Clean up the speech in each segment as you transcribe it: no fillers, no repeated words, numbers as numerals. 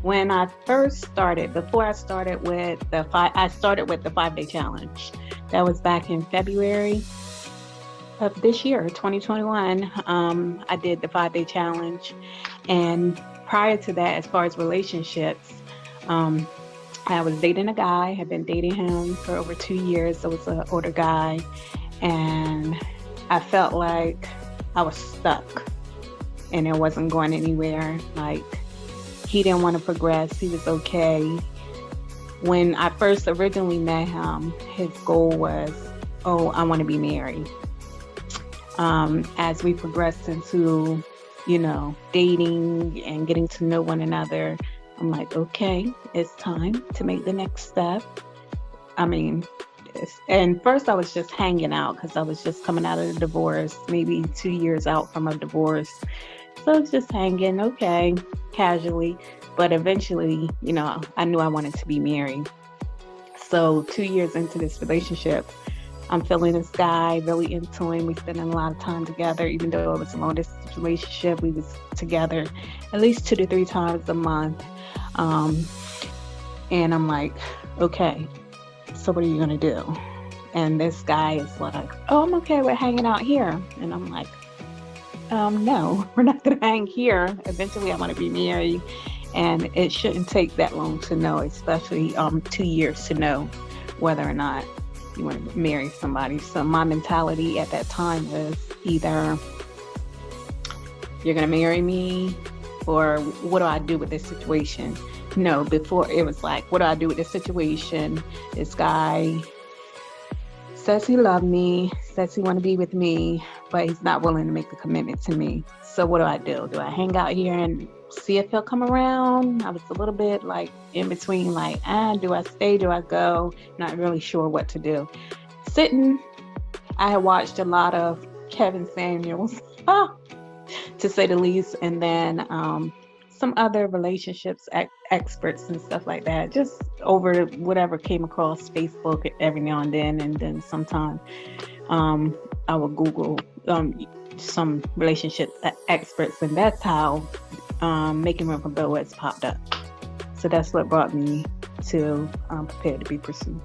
When I first started, before I started with I started with the 5 day challenge. That was back in February of this year, 2021. I did the 5 day challenge. And prior to that, as far as relationships, um, I was dating a guy, had been dating him for over 2 years. It was an older guy. And I felt like I was stuck and it wasn't going anywhere. Like, he didn't want to progress. He was okay. When I first originally met him, his goal was, oh, I want to be married. As we progressed into, dating and getting to know one another, I'm like, okay, it's time to make the next step. I mean, and first I was just hanging out because I was just coming out of a divorce, maybe 2 years out from a divorce. So it's just hanging, okay, casually. But eventually, I knew I wanted to be married. So 2 years into this relationship, I'm feeling this guy, really into him. We spending a lot of time together, even though it was a long distance relationship. We was together at least 2 to 3 times a month. And I'm like, okay, so what are you going to do? And this guy is like, oh, I'm okay with hanging out here. And I'm like, no, we're not going to hang here. Eventually I want to be married. And it shouldn't take that long to know, especially 2 years to know whether or not you want to marry somebody. So my mentality at that time was either you're going to marry me or what do I do with this situation? No, before it was like, what do I do with this situation? This guy says he loved me, says he want to be with me, but he's not willing to make a commitment to me. So what do? Do I hang out here and see if he'll come around? I was a little bit like in between, like, do I stay? Do I go? Not really sure what to do. I had watched a lot of Kevin Samuels, to say the least, and then some other relationships experts and stuff like that, just over whatever came across Facebook every now and then sometime I would Google some relationship experts, and that's how Making Room for Boaz popped up. So that's what brought me to Prepared to be Pursued.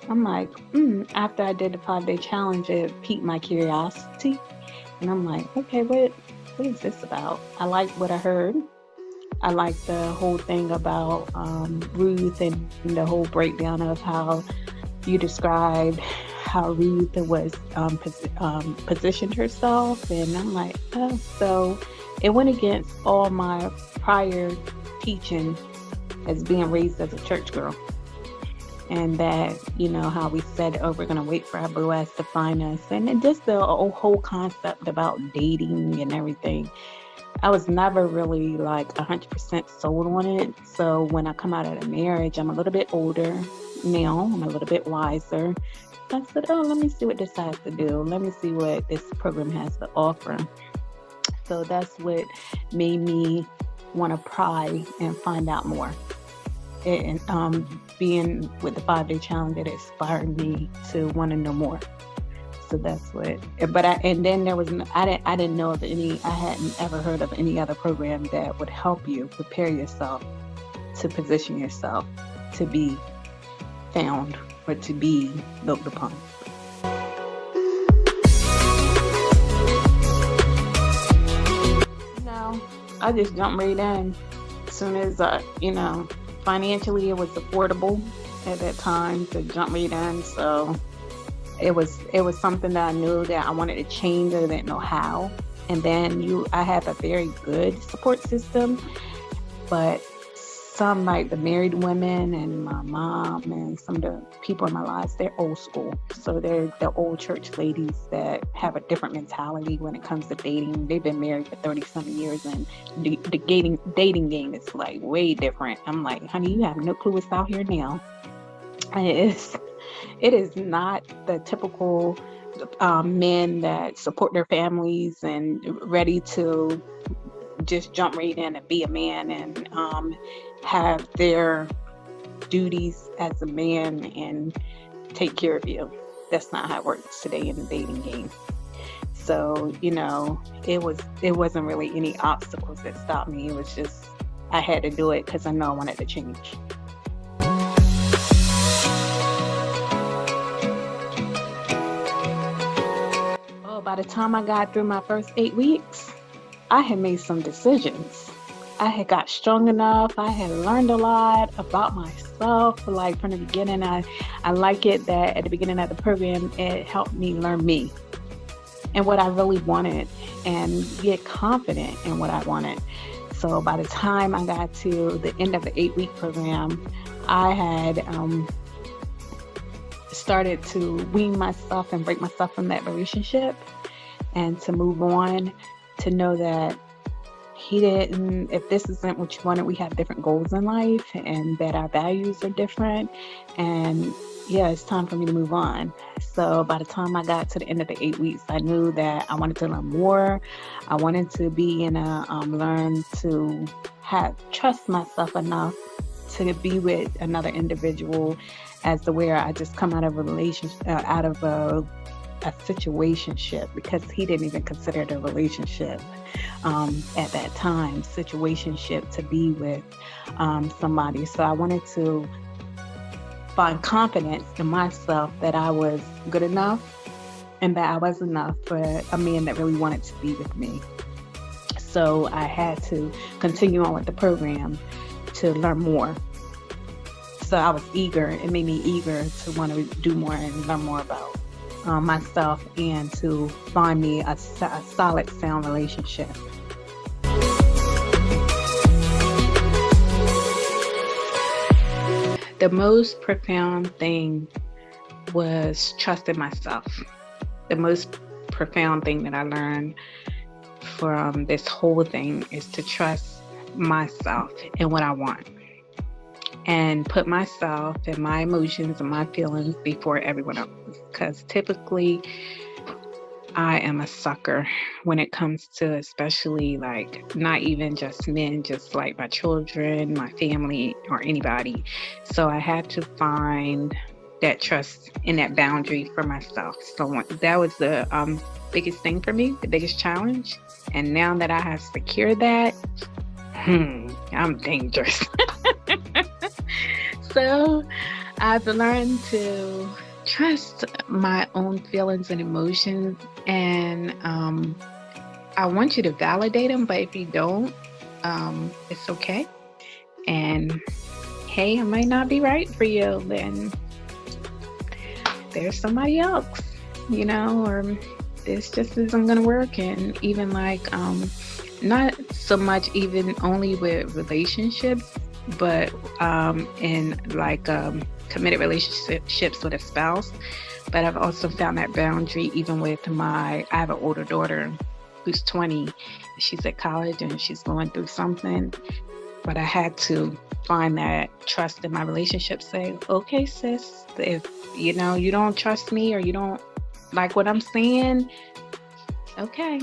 I'm like, after I did the 5 day challenge, it piqued my curiosity. And I'm like, okay, what is this about? I like what I heard. I like the whole thing about Ruth and the whole breakdown of how you described how Ruth was positioned herself. And I'm like, oh, so it went against all my prior teaching as being raised as a church girl. And that, how we said, oh, we're going to wait for our Boaz to find us. And then just the whole concept about dating and everything. I was never really like 100% sold on it. So when I come out of the marriage, I'm a little bit older now. I'm a little bit wiser. I said, oh, let me see what this has to do. Let me see what this program has to offer. So that's what made me want to pry and find out more. And being with the 5 day challenge, it inspired me to want to know more. So that's what. And then there was I didn't know of any. I hadn't ever heard of any other program that would help you prepare yourself to position yourself to be found or to be looked upon. I just jumped right in as soon as financially it was affordable at that time to jump right in. So it was something that I knew that I wanted to change. I didn't know how. And then I have a very good support system, but some, like the married women and my mom and some of the people in my lives, they're old school. So they're the old church ladies that have a different mentality when it comes to dating. They've been married for 30-something years, and the dating game is like way different. I'm like, honey, you have no clue what's out here now. It is not the typical men that support their families and ready to just jump right in and be a man and have their duties as a man and take care of you. That's not how it works today in the dating game. So, it wasn't really any obstacles that stopped me. It was just I had to do it because I know I wanted to change. Oh, by the time I got through my first 8 weeks, I had made some decisions. I had got strong enough. I had learned a lot about myself. Like from the beginning, I like it that at the beginning of the program, it helped me learn me and what I really wanted and get confident in what I wanted. So by the time I got to the end of the 8 week program, I had started to wean myself and break myself from that relationship and to move on, to know that if this isn't what you wanted, we have different goals in life and that our values are different. And yeah, it's time for me to move on. So by the time I got to the end of the 8 weeks, I knew that I wanted to learn more. I wanted to be learn to trust myself enough to be with another individual as to where I just come out of a relationship, out of a situationship, because he didn't even consider it a relationship at that time, situationship, to be with somebody. So I wanted to find confidence in myself that I was good enough and that I was enough for a man that really wanted to be with me. So I had to continue on with the program to learn more. So I was eager. It made me eager to want to do more and learn more about myself and to find me a solid, sound relationship. The most profound thing was trusting myself. The most profound thing that I learned from this whole thing is to trust myself and what I want, and put myself and my emotions and my feelings before everyone else. Because typically I am a sucker when it comes to, especially like not even just men, just like my children, my family, or anybody. So I had to find that trust and that boundary for myself. So that was the biggest thing for me, the biggest challenge. And now that I have secured that, I'm dangerous. So I've learned to trust my own feelings and emotions, and I want you to validate them, but if you don't, it's okay. And hey, it might not be right for you, then there's somebody else, or this just isn't gonna work. And even like not so much even only with relationships, but in like committed relationships with a spouse. But I've also found that boundary even with I have an older daughter who's 20. She's at college and she's going through something. But I had to find that trust in my relationship, say, okay, sis, if you don't trust me or you don't like what I'm saying, okay,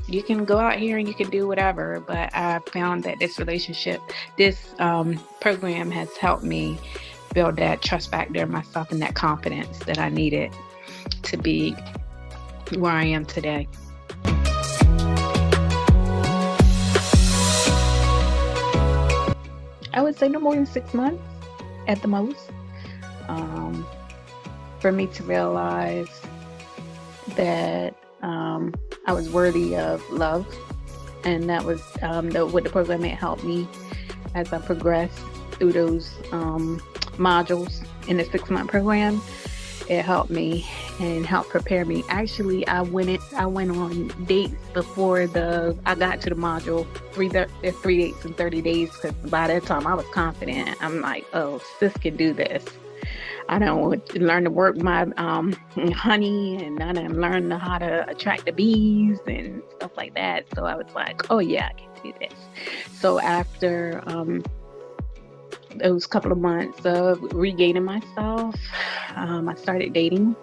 you can go out here and you can do whatever. But I found that this program has helped me build that trust back there in myself and that confidence that I needed to be where I am today. I would say no more than 6 months at the most, for me to realize that I was worthy of love. And that was what the program had helped me as I progressed through those modules in the 6-month program. It helped me and helped prepare me. Actually, I went on dates before I got to the module, 3 dates in 30 days, because by that time I was confident. I'm like, oh, sis can do this. I don't learn to work my honey, and I didn't learn how to attract the bees and stuff like that. So I was like, oh yeah, I can do this. So after those couple of months of regaining myself, I started dating.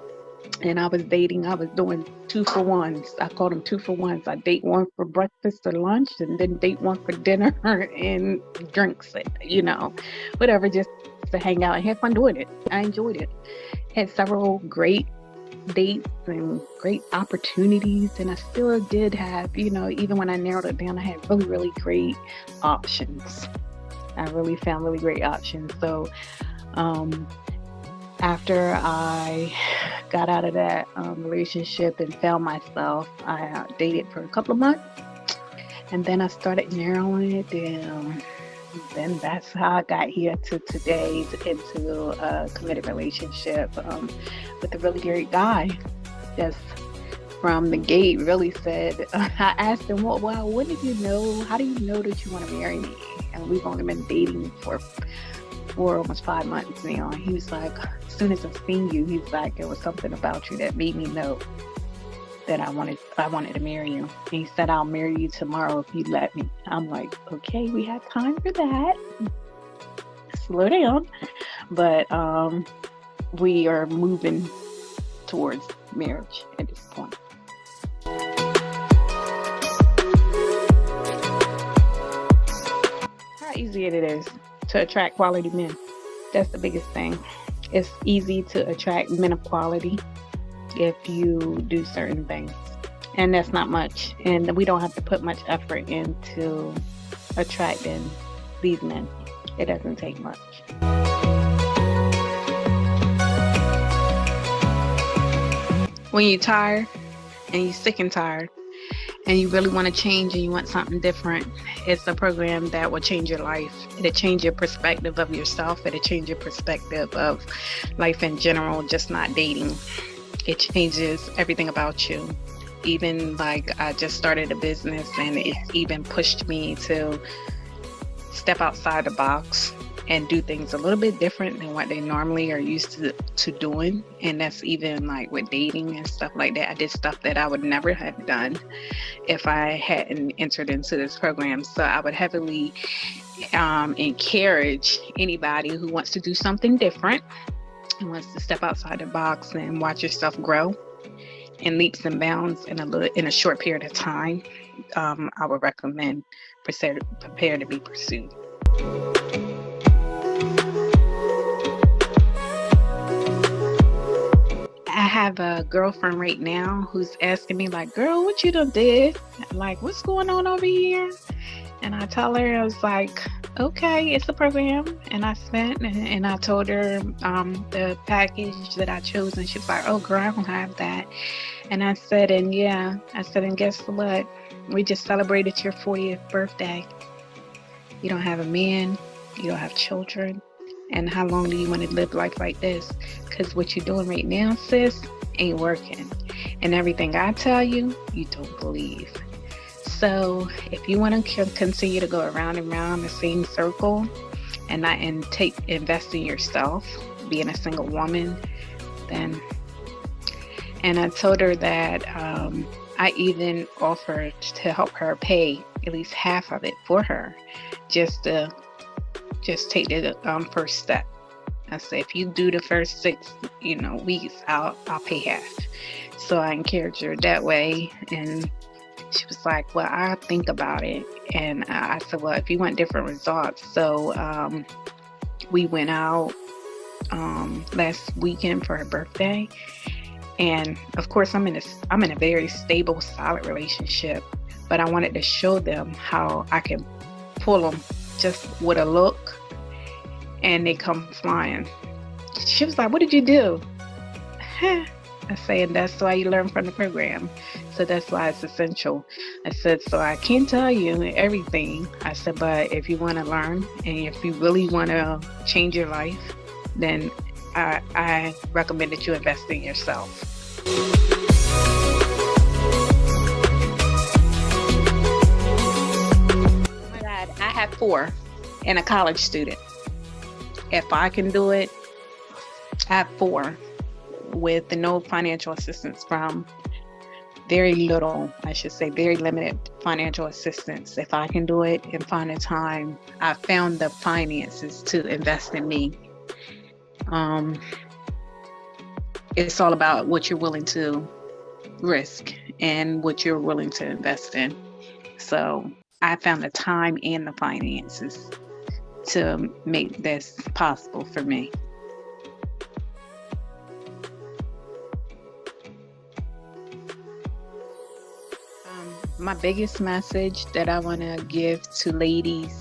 And I was doing 2-for-1s. I called them 2-for-1s. I date one for breakfast or lunch, and then date one for dinner and drinks, whatever, just to hang out and have fun doing it. I enjoyed it. Had several great dates and great opportunities. And I still did have, even when I narrowed it down, I had really, really great options. I really found really great options. So, um, after I got out of that relationship and found myself, I dated for a couple of months, and then I started narrowing it down. Then that's how I got here to today, into a committed relationship with a really great guy. Just from the gate, really said, I asked him, well, when did you know? How do you know that you want to marry me? And we've only been dating for almost 5 months now. And he was like, as soon as I seen you, he's like, there was something about you that made me know that I wanted to marry you. And he said, I'll marry you tomorrow if you let me. I'm like, okay, we have time for that. Slow down. But we are moving towards marriage at this point. How easy it is to attract quality men. That's the biggest thing. It's easy to attract men of quality if you do certain things. And that's not much. And we don't have to put much effort into attracting these men. It doesn't take much. When you're tired and you're sick and tired and you really want to change and you want something different, it's a program that will change your life. It'll change your perspective of yourself. It'll change your perspective of life in general, just not dating. It changes everything about you. Even like I just started a business, and it's even pushed me to step outside the box and do things a little bit different than what they normally are used to doing. And that's even like with dating and stuff like that. I did stuff that I would never have done if I hadn't entered into this program. So I would heavily encourage anybody who wants to do something different and wants to step outside the box and watch yourself grow in leaps and bounds in a short period of time. I would recommend Prepare to Be Pursued. I have a girlfriend right now who's asking me like, girl, what you done did? Like, what's going on over here? And I tell her, I was like, okay, it's a program. And I spent, and I told her the package that I chose. And she was like, oh, girl, I don't have that. And I said, and guess what? We just celebrated your 40th birthday. You don't have a man. You don't have children. And how long do you want to live life like this? Because what you're doing right now, sis, ain't working. And everything I tell you, you don't believe. So if you want to continue to go around and around the same circle and invest in yourself, being a single woman, then. And I told her that I even offered to help her pay at least half of it for her, just take the first step. I said, if you do the first 6 weeks, I'll pay half. So I encouraged her that way, and she was like, well, I'll think about it. And I said, well, if you want different results. So we went out last weekend for her birthday. And of course, I'm in a very stable, solid relationship. But I wanted to show them how I can pull them just with a look, and they come flying. She was like, what did you do? I said, that's why you learn from the program. So that's why it's essential. I said, so I can't tell you everything. I said, but if you want to learn and if you really want to change your life, then I recommend that you invest in yourself. Oh my God, I have 4 and a college student. If I can do it, I have 4 with no financial assistance from very limited financial assistance. If I can do it and find the time, I found the finances to invest in me. It's all about what you're willing to risk and what you're willing to invest in. So I found the time and the finances to make this possible for me. My biggest message that I want to give to ladies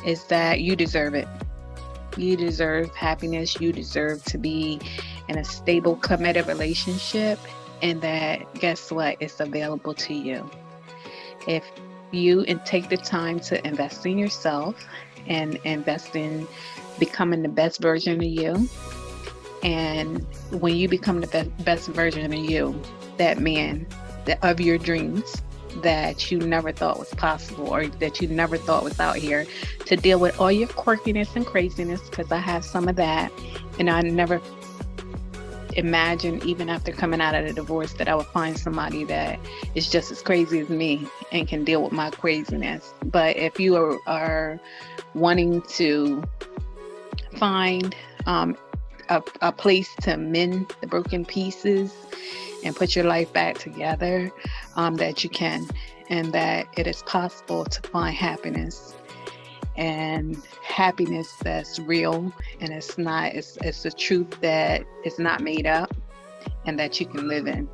is that you deserve it. You deserve happiness. You deserve to be in a stable, committed relationship. And that, guess what? It's available to you. If you and take the time to invest in yourself and invest in becoming the best version of you. And when you become the best version of you, that man of your dreams that you never thought was possible or that you never thought was out here to deal with all your quirkiness and craziness, because I have some of that. And I never imagined, even after coming out of the divorce, that I would find somebody that is just as crazy as me and can deal with my craziness. But if you are wanting to find a place to mend the broken pieces and put your life back together, that you can, and that it is possible to find happiness, and happiness that's real, and it's the truth that is not made up and that you can live in.